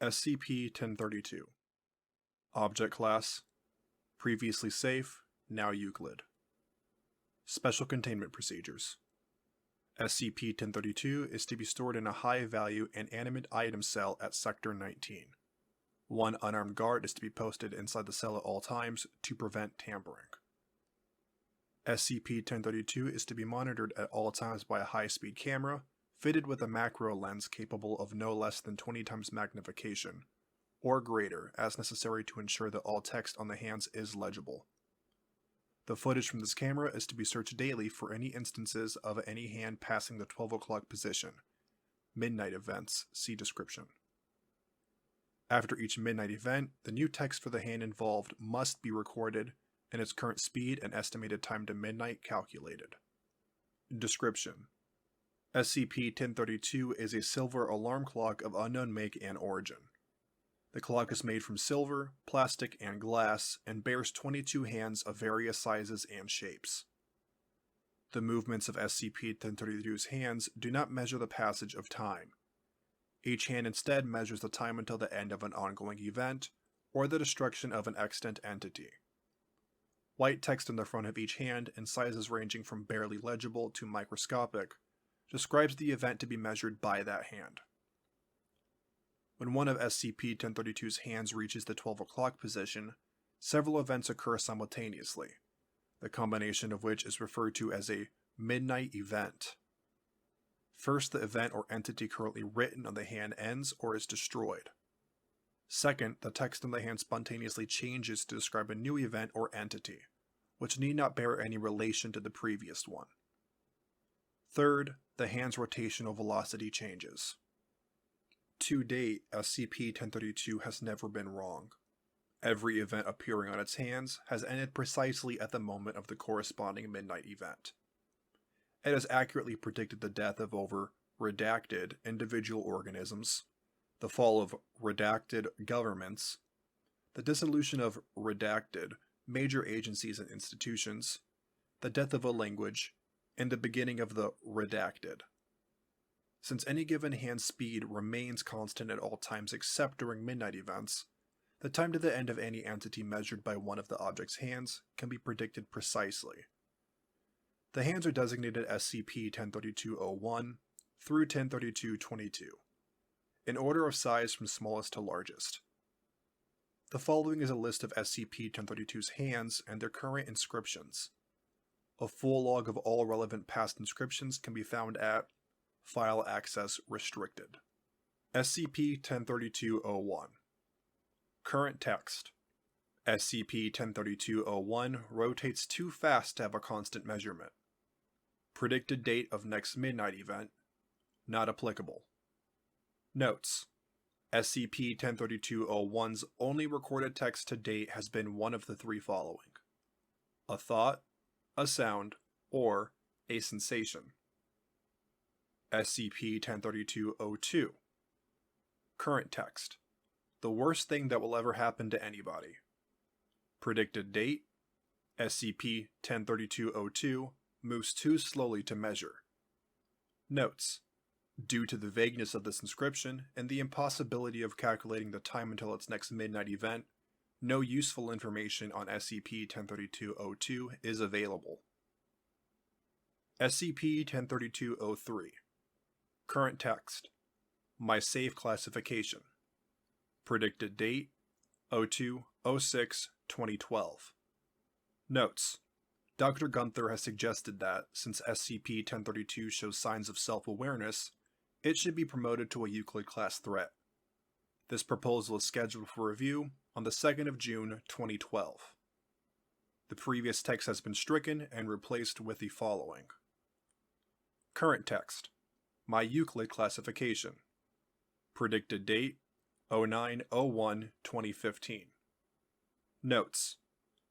SCP-1032. Object Class: Previously Safe, now Euclid. Special Containment Procedures. SCP-1032 is to be stored in a high-value inanimate item cell at Sector 19. One unarmed guard is to be posted inside the cell at all times to prevent tampering. SCP-1032 is to be monitored at all times by a high-speed camera fitted with a macro lens capable of no less than 20 times magnification, or greater as necessary to ensure that all text on the hands is legible. The footage from this camera is to be searched daily for any instances of any hand passing the 12 o'clock position. Midnight events, see description. After each midnight event, the new text for the hand involved must be recorded and its current speed and estimated time to midnight calculated. Description: SCP-1032 is a silver alarm clock of unknown make and origin. The clock is made from silver, plastic, and glass, and bears 22 hands of various sizes and shapes. The movements of SCP-1032's hands do not measure the passage of time. Each hand instead measures the time until the end of an ongoing event, or the destruction of an extant entity. White text on the front of each hand, in sizes ranging from barely legible to microscopic, describes the event to be measured by that hand. When one of SCP-1032's hands reaches the 12 o'clock position, several events occur simultaneously, the combination of which is referred to as a midnight event. First, the event or entity currently written on the hand ends or is destroyed. Second, the text on the hand spontaneously changes to describe a new event or entity, which need not bear any relation to the previous one. Third, the hand's rotational velocity changes. To date, SCP-1032 has never been wrong. Every event appearing on its hands has ended precisely at the moment of the corresponding midnight event. It has accurately predicted the death of over redacted individual organisms, the fall of redacted governments, the dissolution of redacted major agencies and institutions, the death of a language, and the beginning of the redacted. Since any given hand's speed remains constant at all times except during midnight events, the time to the end of any entity measured by one of the object's hands can be predicted precisely. The hands are designated SCP-1032-01 through 1032-22, in order of size from smallest to largest. The following is a list of SCP-1032's hands and their current inscriptions. A full log of all relevant past inscriptions can be found at File Access Restricted. SCP-1032-01. Current text: SCP-1032-01 rotates too fast to have a constant measurement. Predicted date of next midnight event: not applicable. Notes: SCP-1032-01's only recorded text to date has been one of the three following: a thought, a sound, or a sensation. SCP-1032-02. Current text: the worst thing that will ever happen to anybody. Predicted date: SCP-1032-02 moves too slowly to measure. Notes: due to the vagueness of this inscription and the impossibility of calculating the time until its next midnight event, no useful information on SCP-1032-02 is available. SCP-1032-03. Current text: my safe classification. Predicted date: 02-06-2012. Notes: Dr. Gunther has suggested that, since SCP-1032 shows signs of self-awareness, it should be promoted to a Euclid class threat. This proposal is scheduled for review on the 2nd of June 2012. The previous text has been stricken and replaced with the following. Current text: my Euclid classification. Predicted date: 09-01-2015. Notes: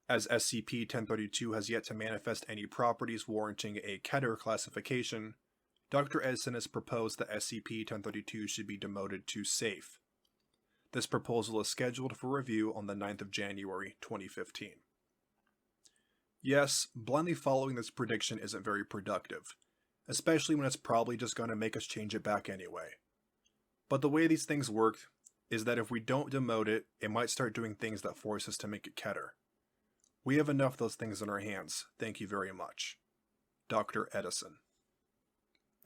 as SCP-1032 has yet to manifest any properties warranting a Keter classification, Dr. Edson has proposed that SCP-1032 should be demoted to Safe. This proposal is scheduled for review on the 9th of January 2015. Yes, blindly following this prediction isn't very productive, especially when it's probably just going to make us change it back anyway. But the way these things work, is that if we don't demote it, it might start doing things that force us to make it Keter. We have enough of those things in our hands, thank you very much. Dr. Edison.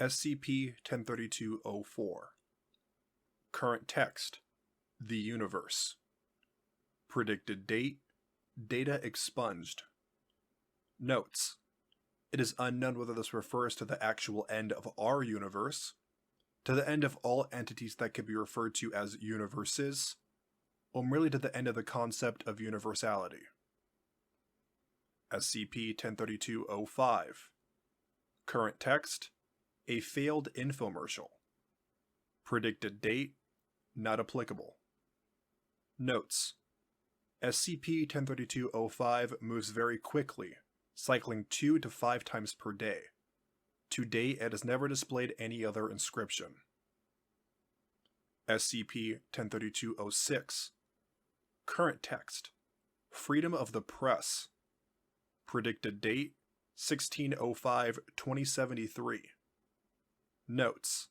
SCP-1032-04. Current text: The Universe. Predicted date: Data expunged. Notes: it is unknown whether this refers to the actual end of our universe, to the end of all entities that could be referred to as universes, or merely to the end of the concept of universality. SCP-1032-05. Current text: A failed infomercial. Predicted date: Not applicable. Notes: SCP-1032-05 moves very quickly, cycling 2 to 5 times per day. To date, it has never displayed any other inscription. SCP-1032-06. Current text: Freedom of the Press. Predicted date: 16/05/2073. Notes: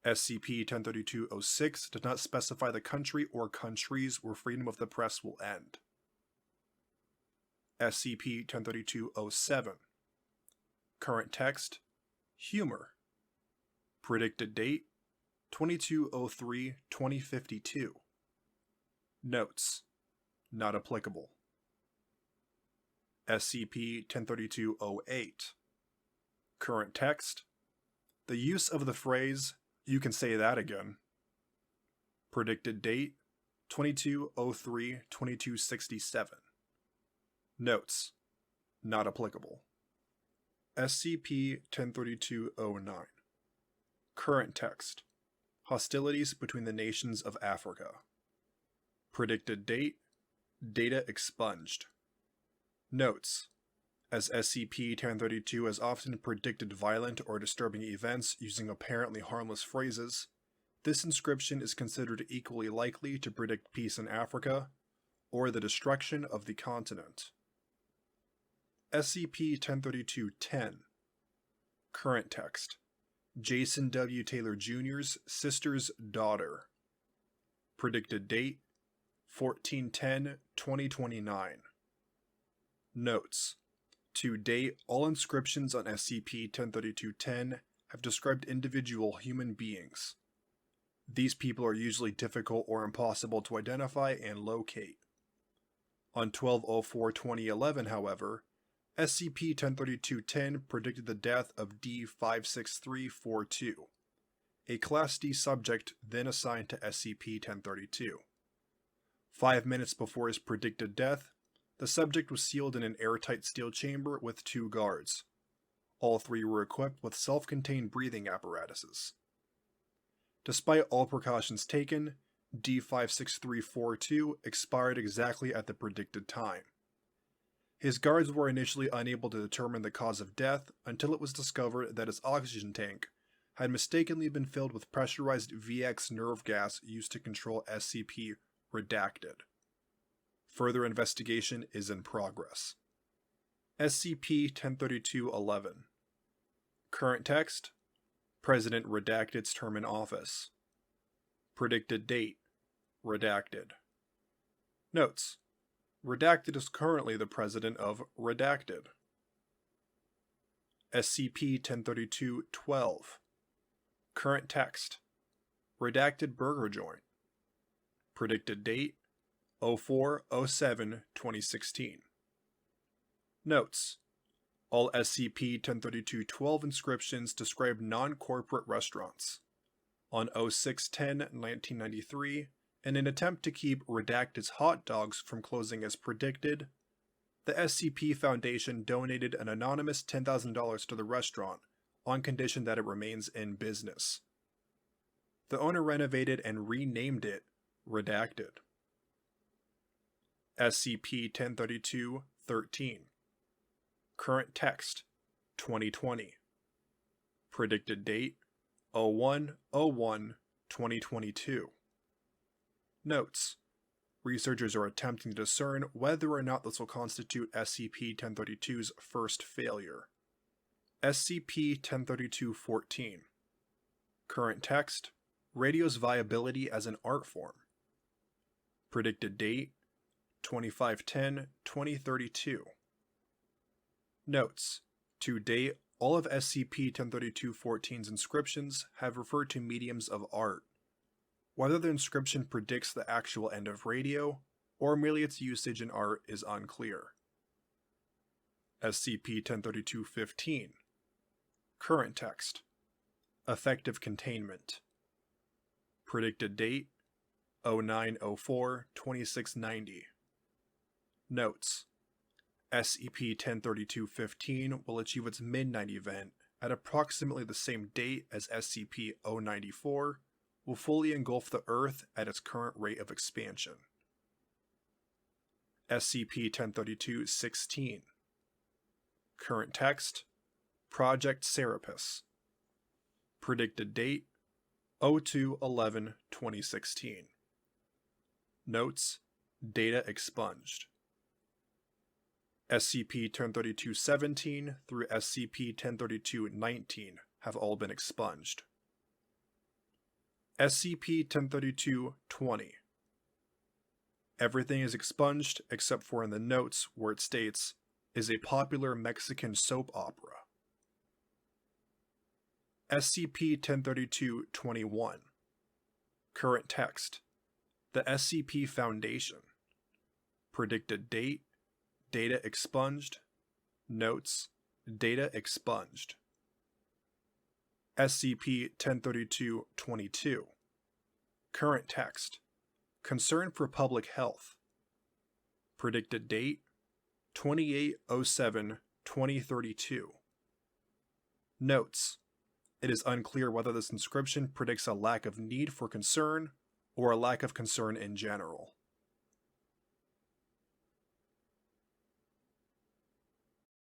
SCP-1032-06 does not specify the country or countries where freedom of the press will end. SCP-1032-07. Current text: Humor. Predicted date: 22/03/2052. Notes: Not applicable. SCP-1032-08. Current text: The use of the phrase, "You can say that again." Predicted date: 22/03/2267. Notes: Not applicable. SCP-1032-09. Current text: Hostilities between the nations of Africa. Predicted date: Data expunged. Notes: as SCP-1032 has often predicted violent or disturbing events using apparently harmless phrases, this inscription is considered equally likely to predict peace in Africa or the destruction of the continent. SCP-1032-10. Current text: Jason W. Taylor Jr.'s sister's daughter. Predicted date: 14/10/2029. Notes: to date, all inscriptions on SCP-1032-10 have described individual human beings. These people are usually difficult or impossible to identify and locate. On 12/04/2011, however, SCP-1032-10 predicted the death of D-56342, a Class D subject then assigned to SCP-1032. 5 minutes before his predicted death, the subject was sealed in an airtight steel chamber with 2 guards. All 3 were equipped with self-contained breathing apparatuses. Despite all precautions taken, D-56342 expired exactly at the predicted time. His guards were initially unable to determine the cause of death until it was discovered that his oxygen tank had mistakenly been filled with pressurized VX nerve gas used to control SCP-Redacted. Further investigation is in progress. SCP-1032-11. Current text: President Redacted's term in office. Predicted date: Redacted. Notes: Redacted is currently the president of Redacted. SCP-1032-12. Current text: Redacted burger joint. Predicted date: 04/07/2016. Notes: all SCP-1032-12 inscriptions describe non-corporate restaurants. On 06/10/1993, in an attempt to keep Redacted's hot dogs from closing as predicted, the SCP Foundation donated an anonymous $10,000 to the restaurant on condition that it remains in business. The owner renovated and renamed it Redacted. SCP-1032-13. Current text: 2020. Predicted date: 01/01/2022. Notes: researchers are attempting to discern whether or not this will constitute SCP-1032's first failure. SCP-1032-14. Current text: radio's viability as an art form. Predicted date 25/10/2032. Notes: to date, all of SCP-1032-14's inscriptions have referred to mediums of art. Whether the inscription predicts the actual end of radio, or merely its usage in art, is unclear. SCP-1032-15. Current text. Effective containment. Predicted date 09/04/2690. Notes: SCP-1032-15 will achieve its midnight event at approximately the same date as SCP-094 will fully engulf the Earth at its current rate of expansion. SCP-1032-16. Current text. Project Serapis. Predicted date 02/11/2016. Notes: data expunged. SCP-1032-17 through SCP-1032-19 have all been expunged. SCP-1032-20. Everything is expunged except for in the notes where it states, "is a popular Mexican soap opera." SCP-1032-21. Current text. The SCP Foundation. Predicted date. Data expunged. Notes: data expunged. SCP-1032-22. Current text. Concern for public health. Predicted date 28/07/2032. Notes: it is unclear whether this inscription predicts a lack of need for concern or a lack of concern in general.